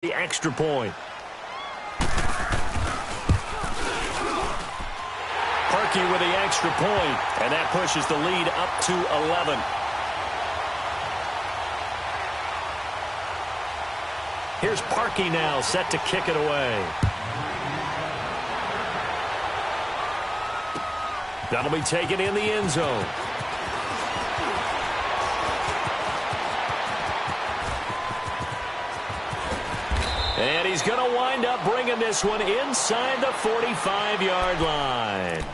The extra point. Parkey with the extra point, and that pushes the lead up to 11. Here's Parkey now, set to kick it away. That'll be taken in the end zone. And he's going to wind up bringing this one inside the 45-yard line.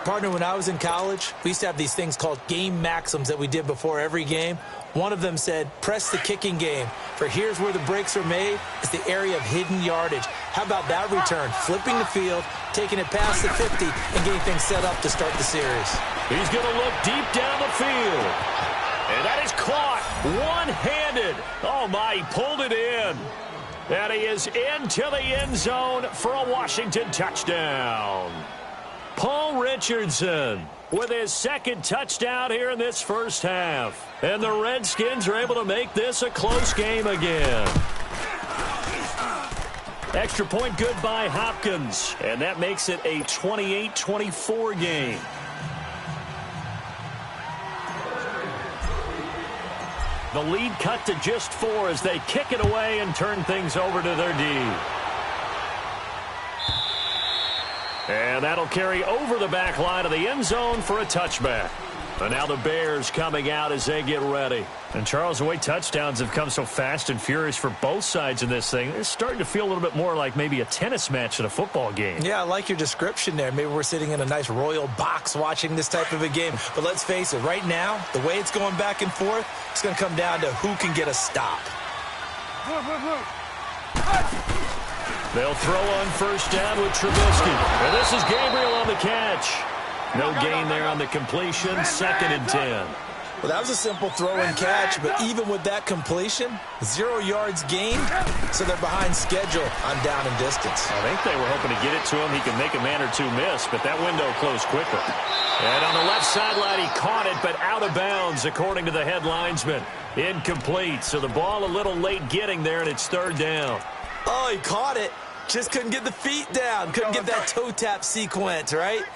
Partner, when I was in college, we used to have these things called game maxims that we did before every game. One of them said, press the kicking game. For here's where the breaks are made. It's the area of hidden yardage. How about that return? Flipping the field, taking it past the 50, and getting things set up to start the series. He's going to look deep down the field. And that is caught one-handed. Oh, my, he pulled it in. And he is into the end zone for a Washington touchdown. Paul Richardson with his second touchdown here in this first half. And the Redskins are able to make this a close game again. Extra point good by Hopkins. And that makes it a 28-24 game. The lead cut to just 4 as they kick it away and turn things over to their D. And that'll carry over the back line of the end zone for a touchback. And now the Bears coming out as they get ready. And, Charles, the way touchdowns have come so fast and furious for both sides in this thing, it's starting to feel a little bit more like maybe a tennis match in a football game. Yeah, I like your description there. Maybe we're sitting in a nice royal box watching this type of a game. But let's face it, right now, the way it's going back and forth, it's going to come down to who can get a stop. They'll throw on first down with Trubisky. And this is Gabriel on the catch. No gain there on the completion. 2nd and 10. Well, that was a simple throw and catch, but even with that completion, 0 yards gained, so they're behind schedule on down and distance. I think they were hoping to get it to him. He could make a man or two miss, but that window closed quickly. And on the left sideline, he caught it, but out of bounds, according to the head linesman. Incomplete, so the ball a little late getting there, and it's 3rd down. Oh, he caught it. Just couldn't get the feet down. Couldn't get that toe tap sequence, right?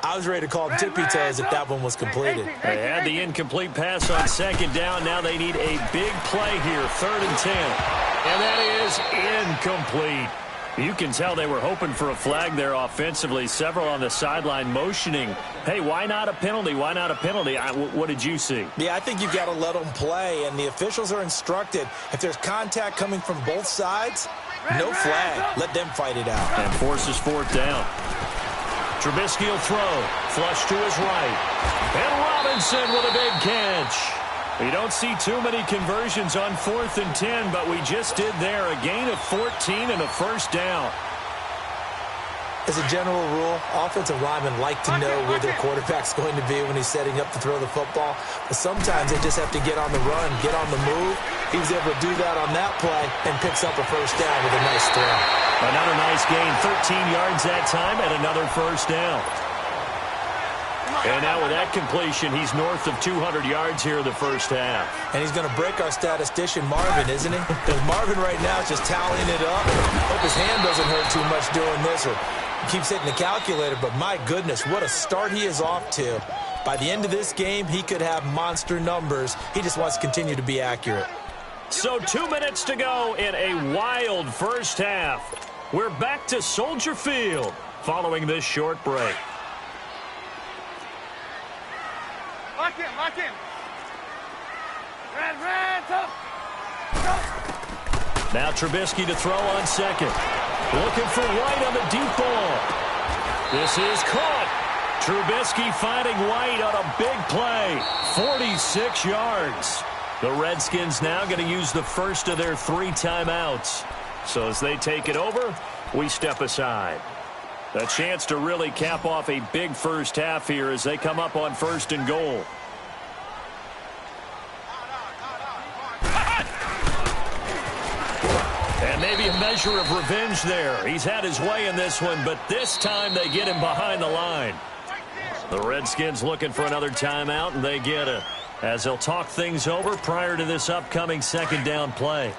I was ready to call him tippy toes if that one was completed. They had the incomplete pass on 2nd down. Now they need a big play here, 3rd and 10. And that is incomplete. You can tell they were hoping for a flag there offensively. Several on the sideline motioning, hey, why not a penalty? Why not a penalty? What did you see? Yeah, I think you've got to let them play, and the officials are instructed. If there's contact coming from both sides, no flag. Let them fight it out. And forces 4th down. Trubisky will throw. Flush to his right. And Robinson with a big catch. You don't see too many conversions on 4th and 10, but we just did there. A gain of 14 and a first down. As a general rule, offensive linemen like to know where their quarterback's going to be when he's setting up to throw the football. But sometimes they just have to get on the run, get on the move. He was able to do that on that play and picks up a first down with a nice throw. Another nice gain, 13 yards that time, and another first down. And now with that completion, he's north of 200 yards here in the first half. And he's going to break our statistician, Marvin, isn't he? Because Marvin right now is just tallying it up. Hope his hand doesn't hurt too much doing this, or keeps hitting the calculator. But my goodness, what a start he is off to. By the end of this game, he could have monster numbers. He just wants to continue to be accurate. So 2 minutes to go in a wild first half. We're back to Soldier Field following this short break. Lock in, lock in. Red, tough. Now Trubisky to throw on 2nd. Looking for White on the deep ball. This is caught. Trubisky finding White on a big play. 46 yards. The Redskins now going to use the first of their 3 timeouts. So as they take it over, we step aside. A chance to really cap off a big first half here as they come up on 1st and goal. And maybe a measure of revenge there. He's had his way in this one, but this time they get him behind the line. The Redskins looking for another timeout, and they get it, as they'll talk things over prior to this upcoming 2nd down play.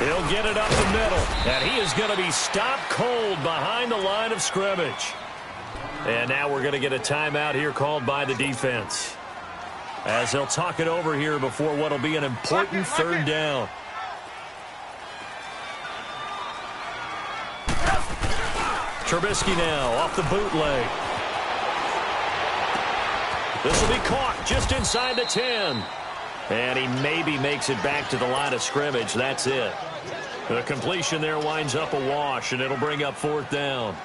He'll get it up the middle, and he is going to be stopped cold behind the line of scrimmage. And now we're going to get a timeout here called by the defense, as they'll talk it over here before what will be an important third down. Trubisky now off the bootleg. This will be caught just inside the 10. And he maybe makes it back to the line of scrimmage. That's it. The completion there winds up a wash, and it'll bring up fourth down.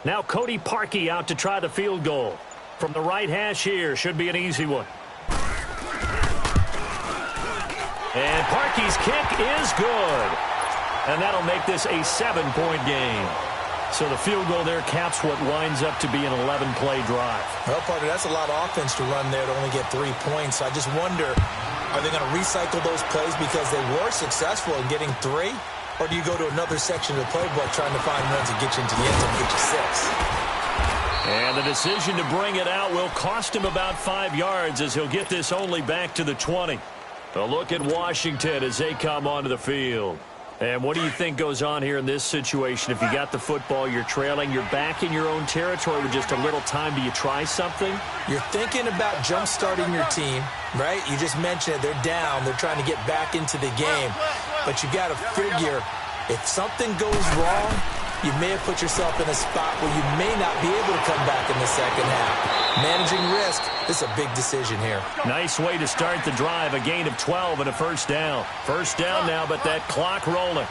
Now Cody Parkey out to try the field goal. From the right hash here, should be an easy one. And Parkey's kick is good. And that'll make this a 7-point game. So the field goal there caps what winds up to be an 11-play drive. Well, partner, that's a lot of offense to run there to only get 3 points. I just wonder, are they going to recycle those plays because they were successful in getting 3? Or do you go to another section of the playbook trying to find runs that get you into the end zone and get you 6? And the decision to bring it out will cost him about 5 yards as he'll get this only back to the 20. A look at Washington as they come onto the field. And what do you think goes on here in this situation? If you got the football, you're trailing, you're back in your own territory with just a little time. Do you try something? You're thinking about jump-starting your team, right? You just mentioned it. They're down. They're trying to get back into the game. But you got to figure, if something goes wrong, you may have put yourself in a spot where you may not be able to come back in the second half. Managing risk, this is a big decision here. Nice way to start the drive, a gain of 12 and a first down. First down now, but that clock rolling.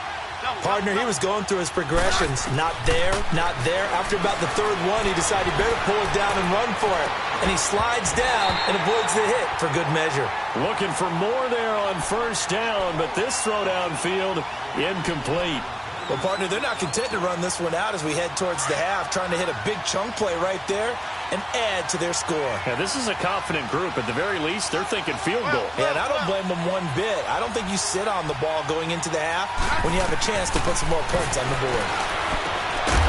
Partner, he was going through his progressions. Not there, not there. After about the third one, he decided he better pull it down and run for it. And he slides down and avoids the hit for good measure. Looking for more there on first down, but this throw downfield incomplete. Well, partner, they're not content to run this one out as we head towards the half, trying to hit a big chunk play right there and add to their score. Yeah, this is a confident group. At the very least, they're thinking field goal. Yeah, and I don't blame them one bit. I don't think you sit on the ball going into the half when you have a chance to put some more points on the board.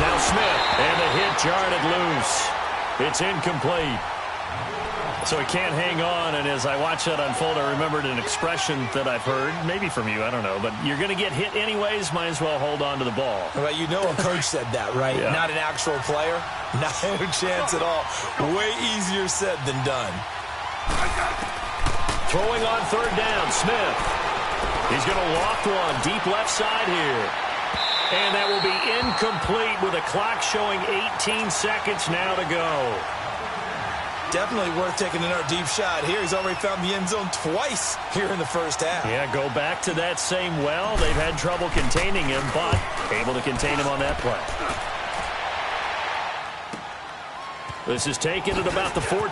Now Smith, and the hit jarred it loose. It's incomplete. So he can't hang on, and as I watch that unfold, I remembered an expression that I've heard, maybe from you, I don't know, but you're going to get hit anyways, might as well hold on to the ball. Well, you know a coach said that, right? Yeah. Not an actual player. Not a chance at all. Way easier said than done. Throwing on third down, Smith. He's going to loft one deep left side here. And that will be incomplete with a clock showing 18 seconds now to go. Definitely worth taking another deep shot here. He's already found the end zone twice here in the first half. Yeah, go back to that same well. They've had trouble containing him, but able to contain him on that play. This is taken at about the 14.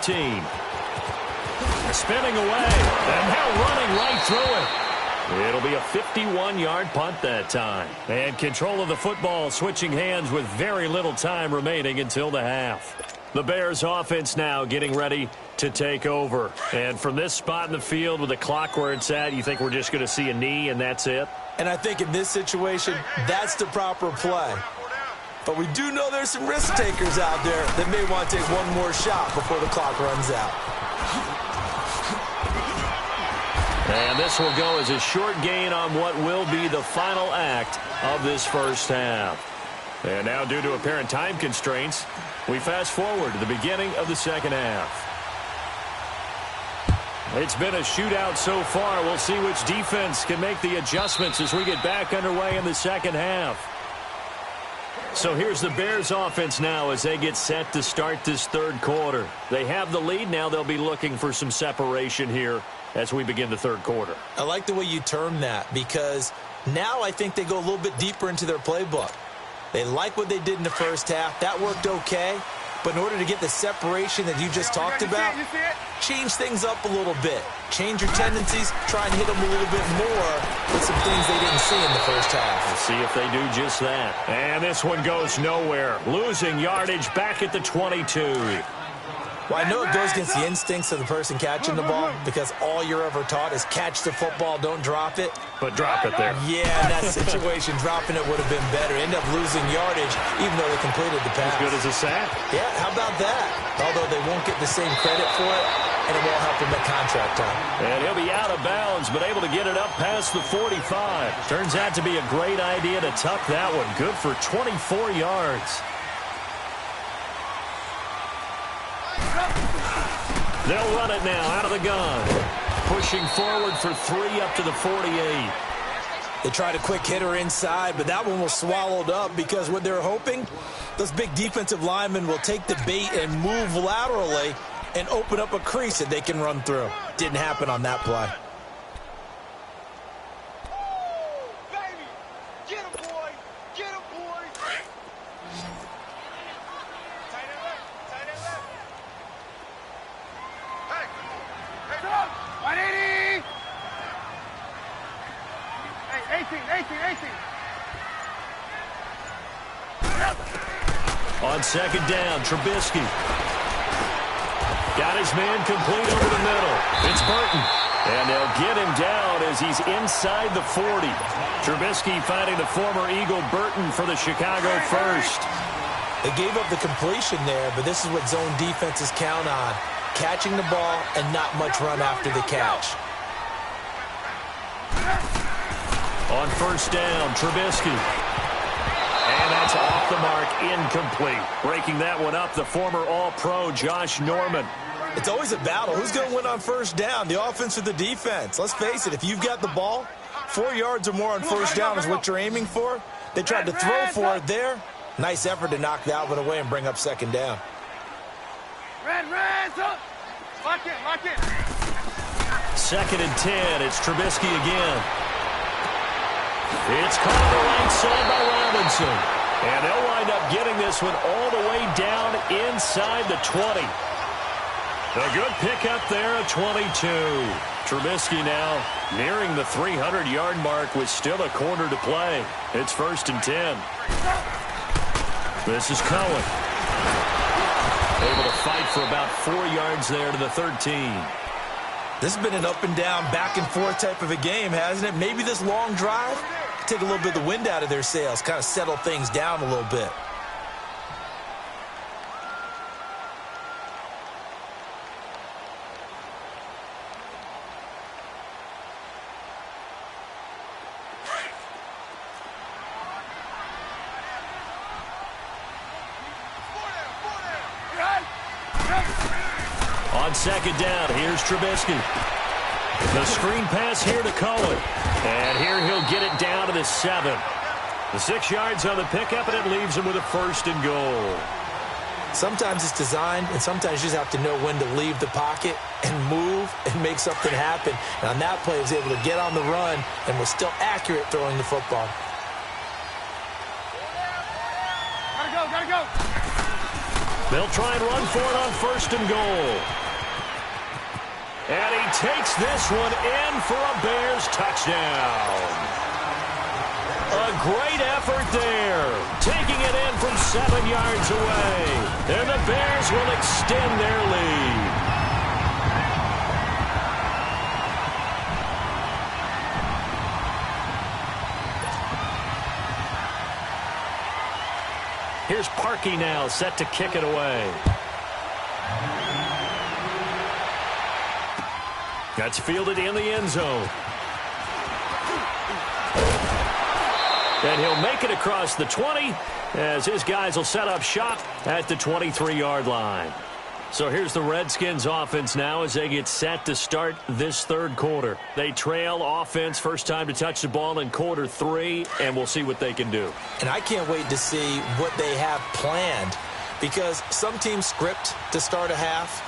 Spinning away, and now running right through it. It'll be a 51-yard punt that time. And control of the football switching hands with very little time remaining until the half. The Bears offense now getting ready to take over. And from this spot in the field with the clock where it's at, you think we're just going to see a knee and that's it? And I think in this situation, that's the proper play. But we do know there's some risk takers out there that may want to take one more shot before the clock runs out. And this will go as a short gain on what will be the final act of this first half. And now, due to apparent time constraints, we fast forward to the beginning of the second half. It's been a shootout so far. We'll see which defense can make the adjustments as we get back underway in the second half. So here's the Bears offense now as they get set to start this third quarter. They have the lead. Now they'll be looking for some separation here as we begin the third quarter. I like the way you term that because now I think they go a little bit deeper into their playbook. They like what they did in the first half. That worked okay. But in order to get the separation that you just talked about, change things up a little bit. Change your tendencies, try and hit them a little bit more with some things they didn't see in the first half. Let's see if they do just that. And this one goes nowhere. Losing yardage back at the 22. Well, I know it goes against the instincts of the person catching the ball because all you're ever taught is catch the football, don't drop it. But drop it there. Yeah, in that situation, dropping it would have been better. End up losing yardage even though they completed the pass. As good as a sack. Yeah, how about that? Although they won't get the same credit for it, and it won't help him at contract time. And he'll be out of bounds, but able to get it up past the 45. Turns out to be a great idea to tuck that one. Good for 24 yards. They'll run it now out of the gun. Pushing forward for 3 up to the 48. They tried a quick hitter inside, but that one was swallowed up because what they're hoping, those big defensive linemen will take the bait and move laterally and open up a crease that they can run through. Didn't happen on that play. On second down, Trubisky. Got his man complete over the middle. It's Burton. And they'll get him down as he's inside the 40. Trubisky finding the former Eagle Burton for the Chicago first. They gave up the completion there, but this is what zone defenses count on. Catching the ball and not much run after the catch. On first down, Trubisky. And that's off the mark, incomplete. Breaking that one up, the former All-Pro Josh Norman. It's always a battle. Who's going to win on first down, the offense or the defense? Let's face it, if you've got the ball, 4 yards or more on first down is what you're aiming for. They tried to throw for it there. Nice effort to knock that one away and bring up second down. Red, lock it. Second and 10, it's Trubisky again. It's caught on the right side by Robinson. And they'll wind up getting this one all the way down inside the 20. A good pickup there at 22. Trubisky now nearing the 300-yard mark with still a quarter to play. It's first and 10. This is Cohen. Able to fight for about 4 yards there to the 13. This has been an up and down, back and forth type of a game, hasn't it? Maybe this long drive take a little bit of the wind out of their sails, kind of settle things down a little bit. On second down, here's Trubisky. The screen pass here to Cohen. And here he'll get it down to the 7. The 6 yards on the pickup, and it leaves him with a first and goal. Sometimes it's designed, and sometimes you just have to know when to leave the pocket and move and make something happen. And on that play, he was able to get on the run and was still accurate throwing the football. Gotta go. They'll try and run for it on first and goal. And he takes this one in for a Bears touchdown. A great effort there. Taking it in from 7 yards away. And the Bears will extend their lead. Here's Parkey now, set to kick it away. That's fielded in the end zone. And he'll make it across the 20 as his guys will set up shop at the 23-yard line. So here's the Redskins offense now as they get set to start this third quarter. They trail offense, first time to touch the ball in quarter 3, and we'll see what they can do. And I can't wait to see what they have planned, because some teams script to start a half.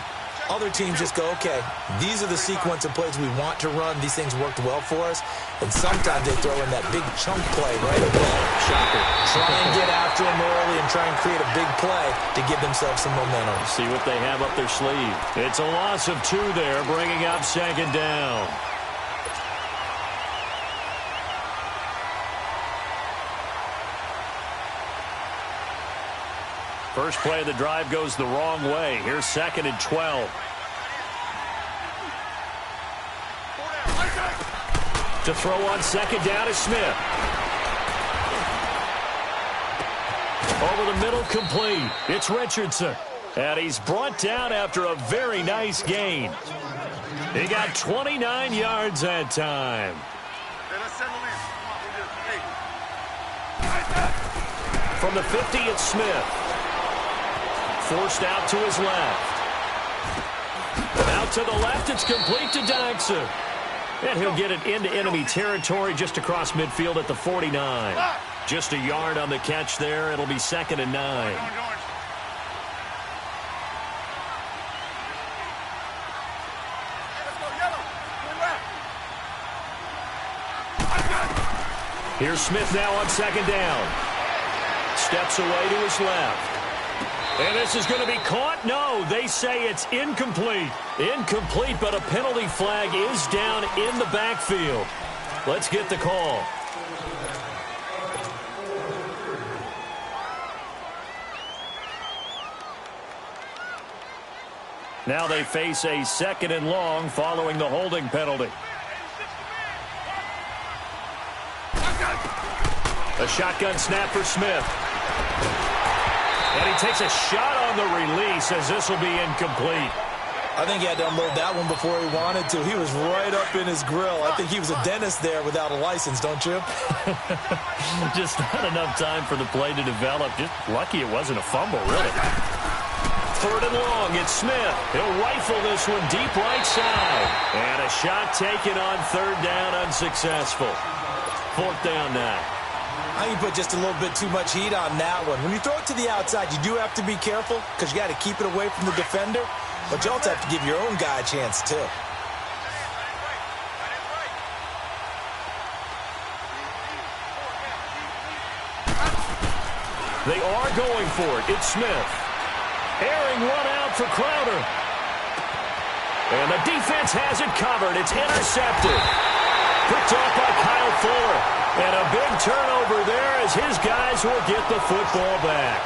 Other teams just go, okay, these are the sequence of plays we want to run. These things worked well for us. And sometimes they throw in that big chunk play right away. Shocker. Try and get after them early and try and create a big play to give themselves some momentum. See what they have up their sleeve. It's a loss of 2 there, bringing up second down. First play of the drive goes the wrong way. Here's 2nd and 12. To throw on 2nd down is Smith. Over the middle, complete. It's Richardson. And he's brought down after a very nice gain. He got 29 yards that time. From the 50, it's Smith. Forced out to his left. Out to the left, it's complete to Dykson. And he'll get it into enemy territory just across midfield at the 49. Just a yard on the catch there. It'll be 2nd and 9. Here's Smith now on 2nd down. Steps away to his left. And this is going to be caught? No, they say it's incomplete. Incomplete, but a penalty flag is down in the backfield. Let's get the call. Now they face a 2nd and long following the holding penalty. A shotgun snap for Smith. And he takes a shot on the release as this will be incomplete. I think he had to unload that one before he wanted to. He was right up in his grill. I think he was a dentist there without a license, don't you? Just not enough time for the play to develop. Just lucky it wasn't a fumble, really. 3rd and long, it's Smith. He'll rifle this one deep right side. And a shot taken on 3rd down, unsuccessful. 4th down now. I think you put just a little bit too much heat on that one. When you throw it to the outside, you do have to be careful because you got to keep it away from the defender. But you also have to give your own guy a chance, too. They are going for it. It's Smith. Airing one out for Crowder. And the defense has it covered. It's intercepted. Picked off by Kyle Fuller. And a big turnover there as his guys will get the football back.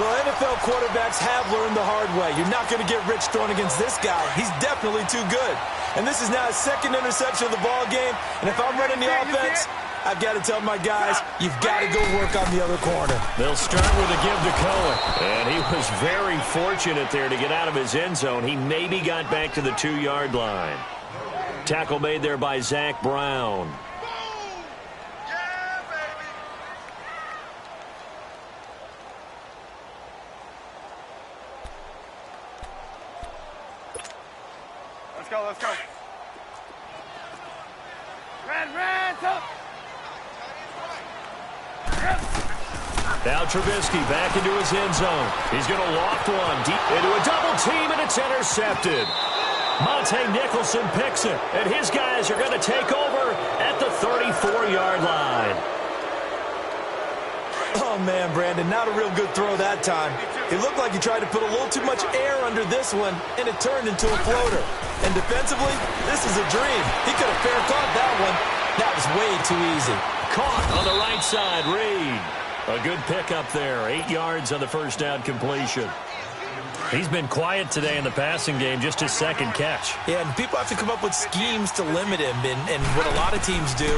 Well, NFL quarterbacks have learned the hard way. You're not going to get rich throwing against this guy. He's definitely too good. And this is now his 2nd interception of the ball game. And if I'm running the offense, I've got to tell my guys, you've got to go work on the other corner. They'll start with a give to Cohen. And he was very fortunate there to get out of his end zone. He maybe got back to the 2-yard line. Tackle made there by Zach Brown. Let's go. Red, up. Now Trubisky back into his end zone. He's going to loft one deep into a double team, and it's intercepted. Monte Nicholson picks it, and his guys are going to take over at the 34-yard line. Oh, man, Brandon, not a real good throw that time. It looked like he tried to put a little too much air under this one, and it turned into a floater. And defensively, this is a dream. He could have fair caught that one. That was way too easy. Caught on the right side, Reed. A good pickup there. 8 yards on the first down completion. He's been quiet today in the passing game, just his 2nd catch. Yeah, and people have to come up with schemes to limit him. And what a lot of teams do,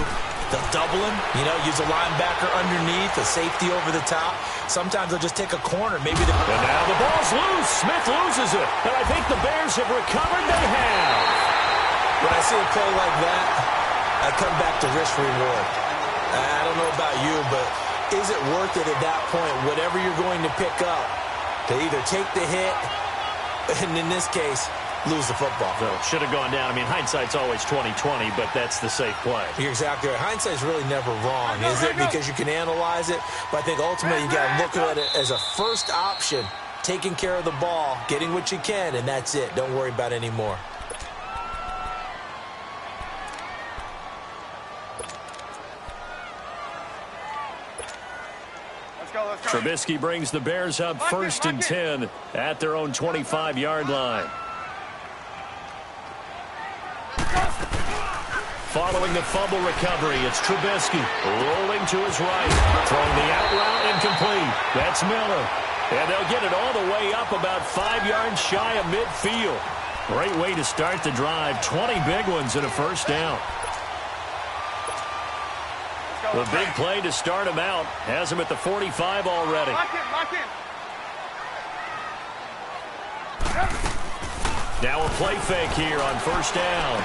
they'll double him, use a linebacker underneath, a safety over the top. Sometimes they'll just take a corner. And now the ball's loose. Smith loses it. And I think the Bears have recovered. They have. When I see a play like that, I come back to risk-reward. I don't know about you, but is it worth it at that point, whatever you're going to pick up, to either take the hit, and in this case, lose the football? So should have gone down. I mean, hindsight's always 20/20, but that's the safe play. You're exactly right. Hindsight's really never wrong, is it? Because you can analyze it, but I think ultimately you got to look at it as a first option taking care of the ball, getting what you can, and that's it. Don't worry about any more. Let's go. Trubisky brings the Bears up first and 10 at their own 25-yard line. Following the fumble recovery, it's Trubisky rolling to his right. Throwing the out route incomplete. That's Miller. And they'll get it all the way up about 5 yards shy of midfield. Great way to start the drive. 20 big ones and a first down. The big play to start him out has him at the 45 already. Lock in. Now a play fake here on first down.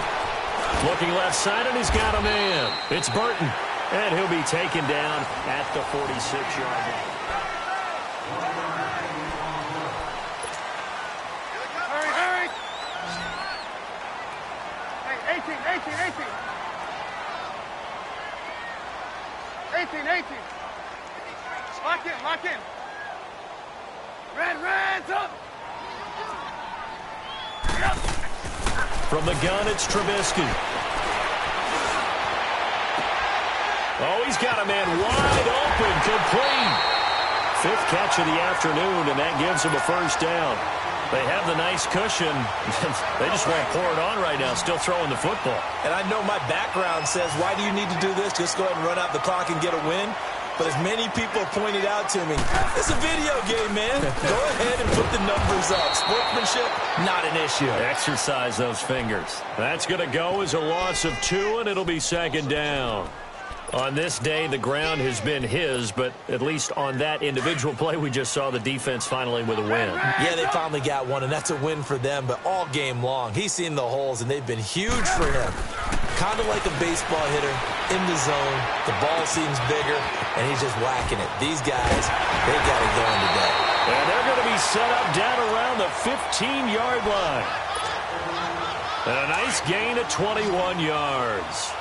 Looking left side, and he's got a man. It's Burton, and he'll be taken down at the 46-yard line. Hurry. Hey, 18. Lock in. Red, up. From the gun, it's Trubisky. Oh, he's got a man wide open, complete. 5th catch of the afternoon, and that gives him a first down. They have the nice cushion. They just won't pour it on right now, still throwing the football. And I know my background says, why do you need to do this? Just go ahead and run out the clock and get a win. But as many people have pointed out to me, it's a video game, man. Go ahead and put the numbers up. Sportsmanship, not an issue. Exercise those fingers. That's going to go as a loss of 2, and it'll be second down. On this day, the ground has been his, but at least on that individual play, we just saw the defense finally with a win. Yeah, they finally got one, and that's a win for them, but all game long, he's seen the holes, and they've been huge for him. Kind of like a baseball hitter in the zone. The ball seems bigger, and he's just whacking it. These guys, they got it going today. And they're going to be set up down around the 15-yard line. And a nice gain of 21 yards.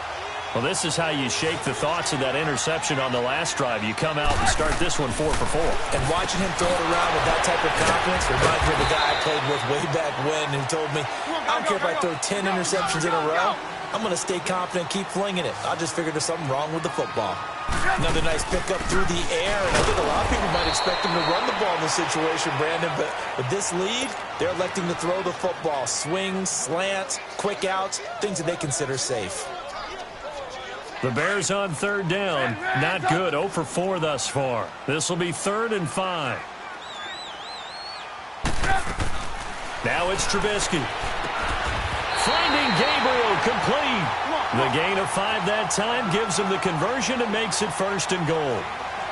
Well, this is how you shake the thoughts of that interception on the last drive. You come out and start this one 4 for 4. And watching him throw it around with that type of confidence reminds me of the guy I played with way back when who told me, I don't care if I throw 10 interceptions in a row. I'm going to stay confident, keep flinging it. I just figured there's something wrong with the football. Another nice pickup through the air. And I think a lot of people might expect him to run the ball in this situation, Brandon. But with this lead, they're electing to throw the football. Swings, slants, quick outs, things that they consider safe. The Bears on third down. Not good. 0 for 4 thus far. This will be 3rd and 5. Now it's Trubisky. Finding Gabriel complete. The gain of 5 that time gives him the conversion and makes it 1st and goal.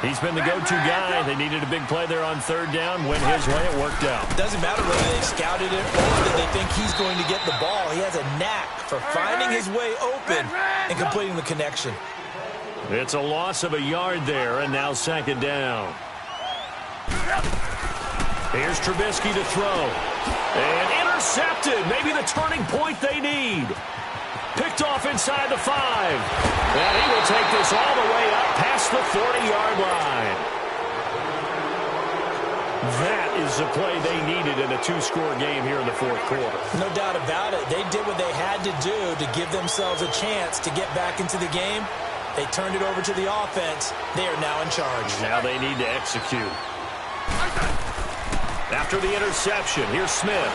He's been the go-to guy. They needed a big play there on third down. Went his way. It worked out. Doesn't matter whether they scouted it or that they think he's going to get the ball. He has a knack for finding his way open and completing the connection. It's a loss of a yard there, and now 2nd down. Here's Trubisky to throw. And intercepted. Maybe the turning point they need. Picked off inside the 5. And he will take this all the way up past the 40-yard line. That is the play they needed in a 2-score game here in the 4th quarter. No doubt about it. They did what they had to do to give themselves a chance to get back into the game. They turned it over to the offense. They are now in charge. Now they need to execute. After the interception, here's Smith.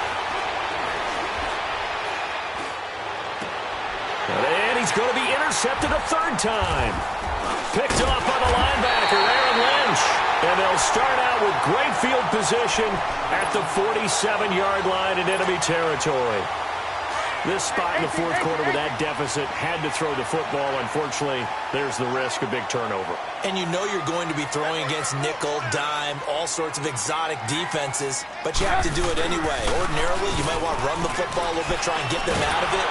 And he's going to be intercepted a 3rd time. Picked off by the linebacker, Aaron Lynch. And they'll start out with great field position at the 47-yard line in enemy territory. This spot in the 4th quarter with that deficit had to throw the football. Unfortunately, there's the risk of big turnover. And you know you're going to be throwing against nickel, dime, all sorts of exotic defenses, but you have to do it anyway. Ordinarily, you might want to run the football a little bit, try and get them out of it.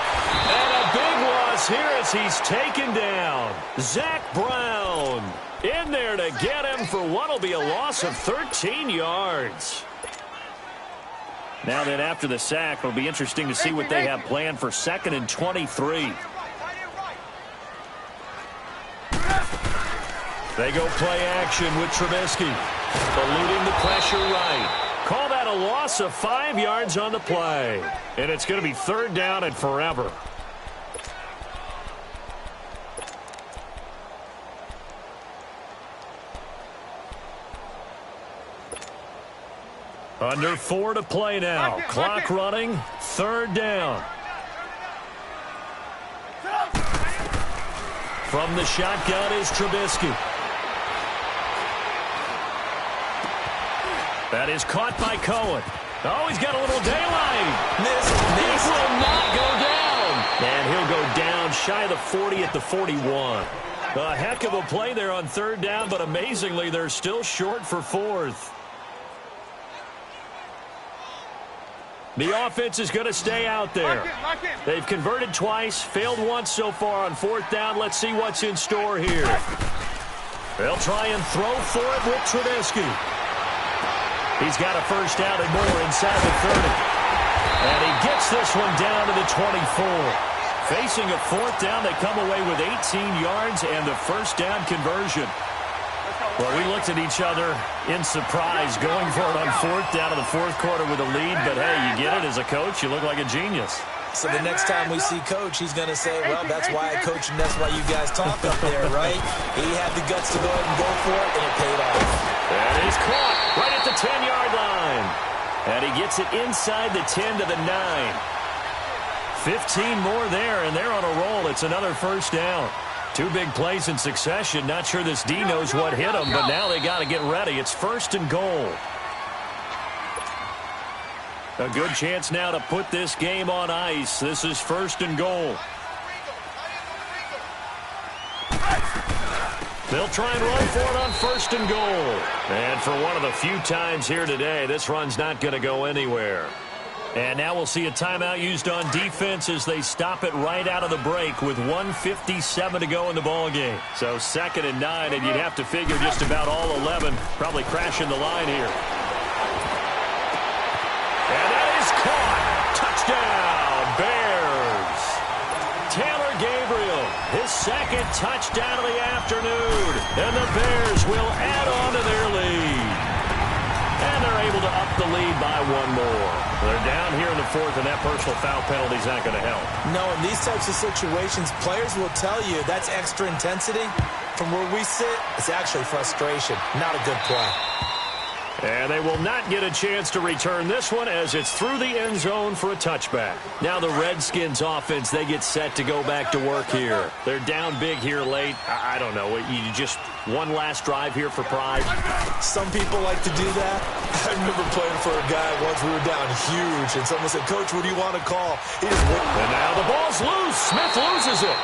And a big loss here as he's taken down. Zach Brown in there to get him for what will be a loss of 13 yards. Now then, after the sack, it'll be interesting to see what they have planned for 2nd and 23. They go play action with Trubisky. Eluding the pressure right. Called got a loss of 5 yards on the play. And it's going to be 3rd down and forever. Under 4 to play now. Clock running. 3rd down. From the shotgun is Trubisky. That is caught by Cohen. Oh, he's got a little daylight. Miss. He will not go down. And he'll go down shy of the 40 at the 41. A heck of a play there on 3rd down, but amazingly, they're still short for 4th. The offense is going to stay out there. They've converted twice, failed once so far on 4th down. Let's see what's in store here. They'll try and throw for it with Trubisky. He's got a first down and more inside the 30. And he gets this one down to the 24. Facing a 4th down, they come away with 18 yards and the first down conversion. Well, we looked at each other in surprise going for it on 4th down in the 4th quarter with a lead. But, hey, you get it as a coach. You look like a genius. So the next time we see Coach, he's going to say, well, that's why I coach and that's why you guys talk up there, right? He had the guts to go ahead and go for it, and it paid off. And he's caught right at the 10-yard line. And he gets it inside the 10 to the 9. 15 more there, and they're on a roll. It's another first down. 2 big plays in succession. Not sure this D knows what hit them, but now they got to get ready. It's 1st and goal. A good chance now to put this game on ice. This is 1st and goal. They'll try and run for it on 1st and goal. And for one of the few times here today, this run's not going to go anywhere. And now we'll see a timeout used on defense as they stop it right out of the break with 1:57 to go in the ballgame. So 2nd and 9, and you'd have to figure just about all 11 probably crashing the line here. And that is caught. Touchdown, Bears. Taylor Gabriel, his 2nd touchdown of the afternoon. And the Bears will add on to their lead. And they're able to up the lead by 1 more. They're down here in the 4th, and that personal foul penalty is not going to help. No, in these types of situations, players will tell you that's extra intensity. From where we sit, it's actually frustration. Not a good play. And they will not get a chance to return this one as it's through the end zone for a touchback. Now the Redskins offense, they get set to go back to work here. They're down big here late. I don't know. You just one last drive here for pride. Some people like to do that. I remember playing for a guy once. We were down huge, and someone said, Coach, what do you want to call? He just went. And now the ball's loose. Smith loses it.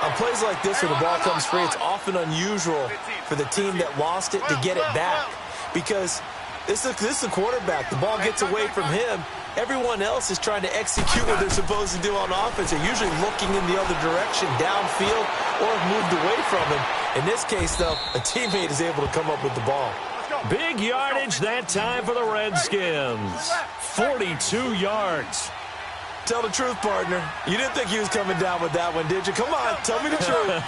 On plays like this where the ball comes free, it's often unusual for the team that lost it to get it back. Because this is a quarterback. The ball gets away from him. Everyone else is trying to execute what they're supposed to do on offense. They're usually looking in the other direction, downfield, or have moved away from him. In this case, though, a teammate is able to come up with the ball. Big yardage that time for the Redskins. 42 yards. Tell the truth, partner. You didn't think he was coming down with that one, did you? Come on, tell me the truth.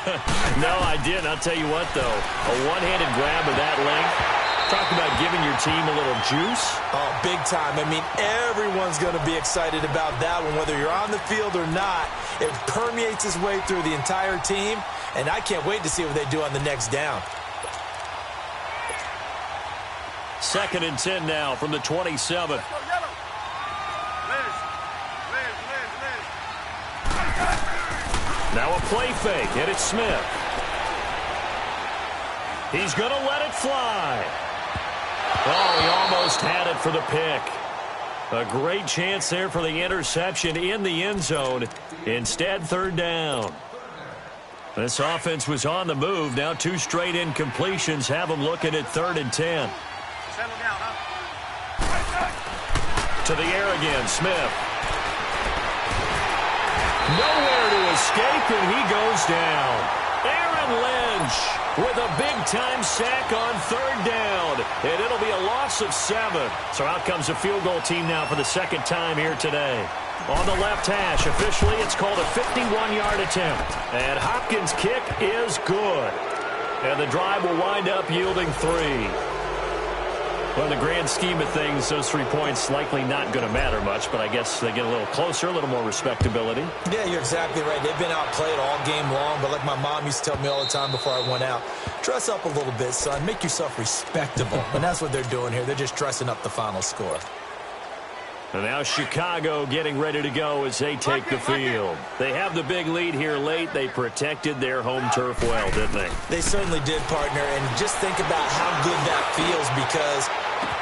No, I didn't. I'll tell you what, though. A one-handed grab of that length. Talk about giving your team a little juice. Oh, big time. I mean, everyone's going to be excited about that one, whether you're on the field or not. It permeates its way through the entire team, and I can't wait to see what they do on the next down. 2nd and 10 now from the 27. Now a play fake, and it's Smith. He's going to let it fly. Oh, he almost had it for the pick. A great chance there for the interception in the end zone. Instead, 3rd down. This offense was on the move. Now 2 straight incompletions have them looking at 3rd and 10. Settle down, huh? To the air again, Smith. Nowhere to escape, and he goes down. Aaron Lynch with a big-time sack on 3rd down, and it'll be a loss of 7. So out comes a field goal team now for the 2nd time here today. On the left hash, officially it's called a 51-yard attempt. And Hopkins' kick is good. And the drive will wind up yielding 3. Well, in the grand scheme of things, those 3 points likely not going to matter much, but I guess they get a little closer, a little more respectability. Yeah, you're exactly right. They've been outplayed all game long, but like my mom used to tell me all the time before I went out, dress up a little bit, son. Make yourself respectable. And that's what they're doing here. They're just dressing up the final score. And now Chicago getting ready to go as they take the field. They have the big lead here late. They protected their home turf well, didn't they? They certainly did, partner. And just think about how good that feels because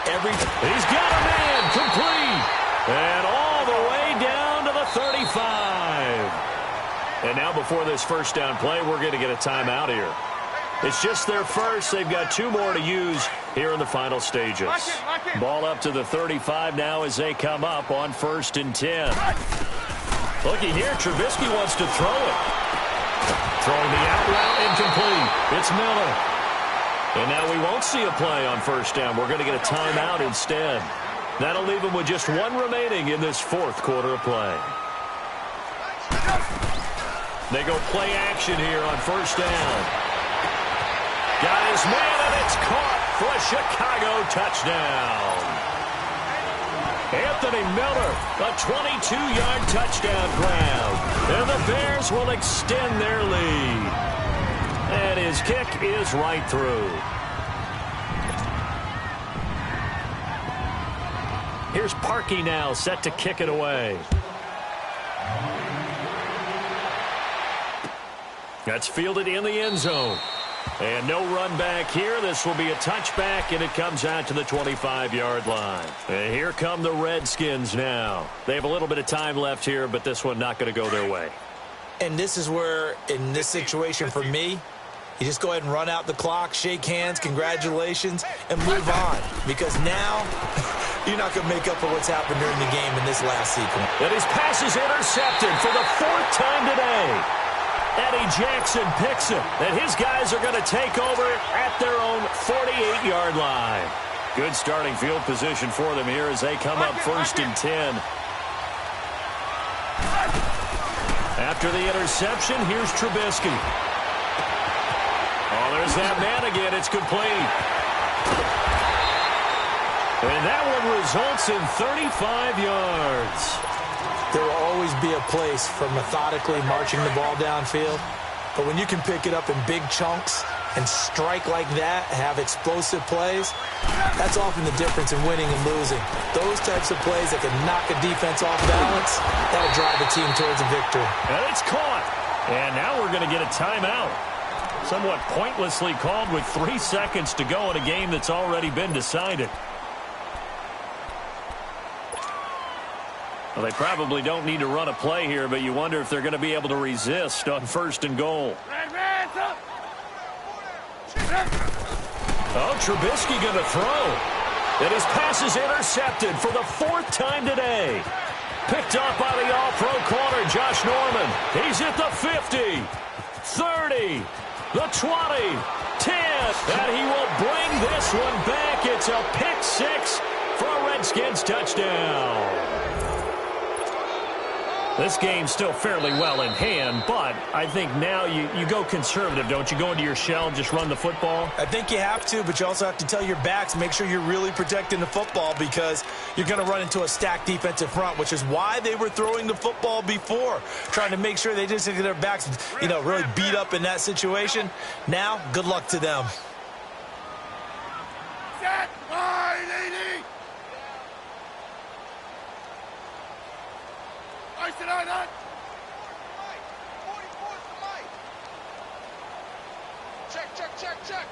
He's got a man complete. And all the way down to the 35. And now before this first down play, we're going to get a timeout here. It's just their first. They've got 2 more to use here in the final stages. Ball up to the 35 now as they come up on 1st and 10. Looking here, Trubisky wants to throw it. Throwing the out route incomplete. It's Miller. And now we won't see a play on 1st down. We're going to get a timeout instead. That'll leave them with just 1 remaining in this 4th quarter of play. They go play action here on 1st down. Got his man, and it's caught for a Chicago touchdown. Anthony Miller, a 22-yard touchdown grab. And the Bears will extend their lead. And his kick is right through. Here's Parkey now, set to kick it away. That's fielded in the end zone. And no run back here. This will be a touchback, and it comes out to the 25-yard line. And here come the Redskins now. They have a little bit of time left here, but this one not going to go their way. And this is where, in this situation for me, you just go ahead and run out the clock, shake hands, congratulations, and move on. Because now you're not going to make up for what's happened during the game in this last sequence. And his pass is intercepted for the 4th time today. Eddie Jackson picks it, and his guys are going to take over at their own 48-yard line. Good starting field position for them here as they come up 1st and 10. After the interception, here's Trubisky. Oh, there's that man again. It's complete. And that one results in 35 yards. There will always be a place for methodically marching the ball downfield. But when you can pick it up in big chunks and strike like that, have explosive plays, that's often the difference in winning and losing. Those types of plays that can knock a defense off balance, that'll drive a team towards a victory. And it's caught. And now we're going to get a timeout. Somewhat pointlessly called with 3 seconds to go in a game that's already been decided. Well, they probably don't need to run a play here, but you wonder if they're going to be able to resist on 1st and goal. Oh, Trubisky going to throw. And his pass is intercepted for the 4th time today. Picked up by the all-pro corner, Josh Norman. He's at the 50, 30, the 20, 10. And he will bring this one back. It's a pick 6 for a Redskins touchdown. This game's still fairly well in hand, but I think now you go conservative, don't you? Go into your shell and just run the football? I think you have to, but you also have to tell your backs, make sure you're really protecting the football because you're going to run into a stacked defensive front, which is why they were throwing the football before, trying to make sure they didn't get their backs, really beat up in that situation. Now, good luck to them. Set, line, 80. Check.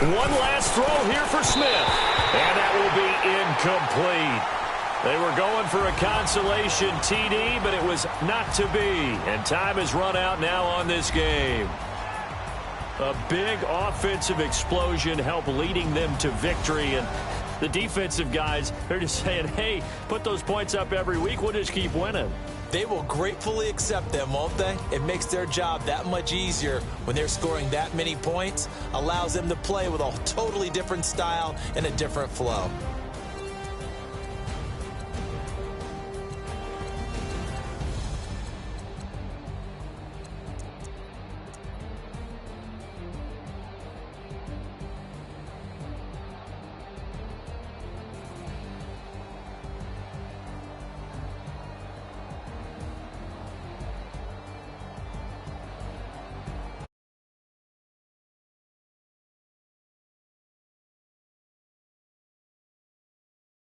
One last throw here for Smith. And that will be incomplete. They were going for a consolation TD, but it was not to be. And time has run out now on this game. A big offensive explosion helped leading them to victory. And the defensive guys, they're just saying, hey, put those points up every week. We'll just keep winning. They will gratefully accept them, won't they? It makes their job that much easier when they're scoring that many points. Allows them to play with a totally different style and a different flow.